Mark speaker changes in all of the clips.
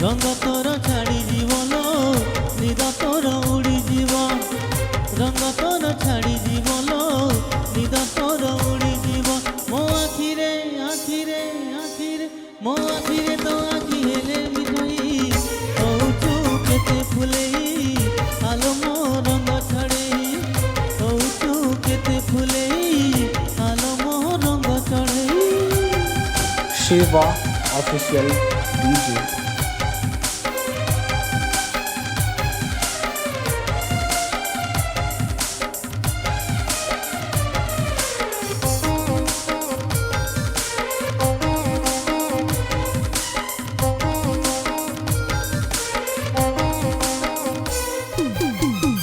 Speaker 1: रंग तोर छाड़ी जीवन निद तोर उड़ी जीव रंग तोर छाड़ी जीवन निद तोर उड़ी जीव मो आखिरे आखिरे आखिरे मो आखिरे तो आखि हेले मिठाई कौचु केते फुलेई आलो मो रंग छाड़े कौचु केते फुलेई आलो मो रंग चढ़े।
Speaker 2: Shiva official DJ.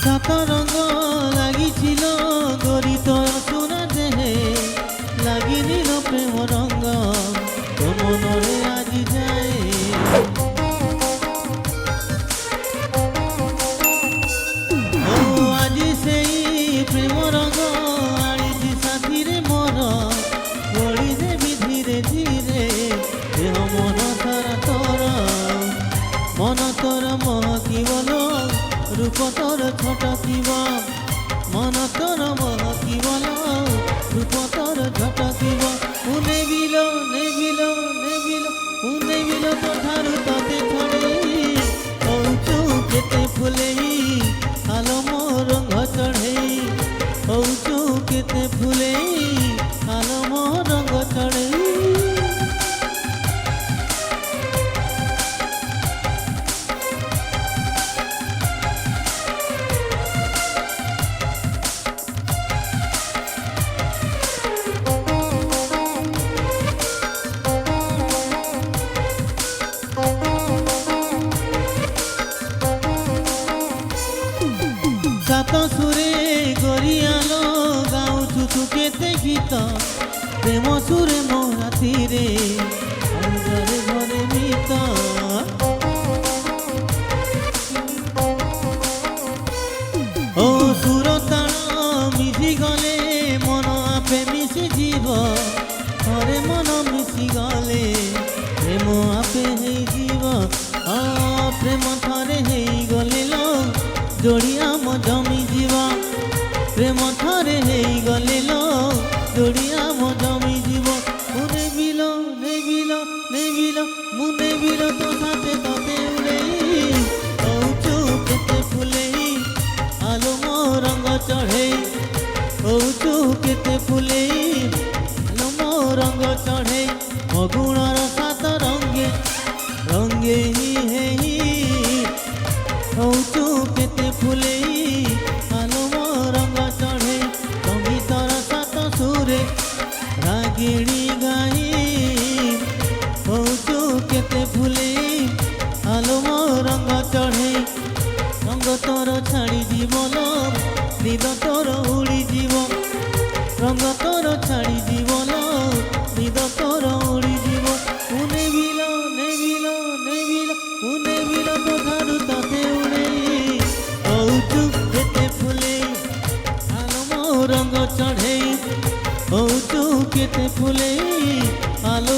Speaker 1: सात रंग लागिছিল গরি তোর সোনা দেহে লাগি নিল প্রেম রঙ্গ তো মনরে আজি যায় ও আজি সেই প্রেম রঙ্গ আনিছি সাথীরে মোর বড়ি দেবি ধীরে ধীরে দেহ মন সারা তোর মন তোর মহকি বলো रूप तोर झटकिब मन तोर महकिबल रूप तोर झटकिब नेबिल नेबिल नेबिल नेबिल तोठारु तते छड़े कौचु केते फुलेई आलो मो रंग चढ़े कौचु केते फुलेई आलो मो रंग चढ़े। सात सुरे गरियालो गाउछु तु केते गीत प्रेम सुरे मो रातिरे घरे घरे मित ओ सुर ताण मिशि गले मन आपे मिशि जीव घरे मन मिशि गले प्रेम आपे हे जीव प्रेम थरे हे गले लो जोड़िया मो जमी जीवा प्रेम थरे हे गले लो जोड़िया मो जमी जीव मुने बिलो नेबिलो नेबिलो मुने बिलो तो साथे तते उड़ेई कौचु केते फुलेई आलो मो रंग चढ़े कौचु केते फुलेई आलो मो रंग चढ़े मगुणर सात रंगे रंगे ही कौचु केते फुलेई आलो मो रंग चढ़े संगीतर सात सुरे रागिणी गाई कौचु केते फुलेई आलो मो रंग चढ़े रंग तोर छाड़ी जीवन निद तोर उड़ी जीव रंग तोर छाड़ी जीवन निद तोर उड़ी जीव नेबिल नेबिल नेबिल नेबिल तो ठारू तते उड़ेई कौचु केते फुलेई आलो मो रंग चढ़े कौचु केते फुलेई आलो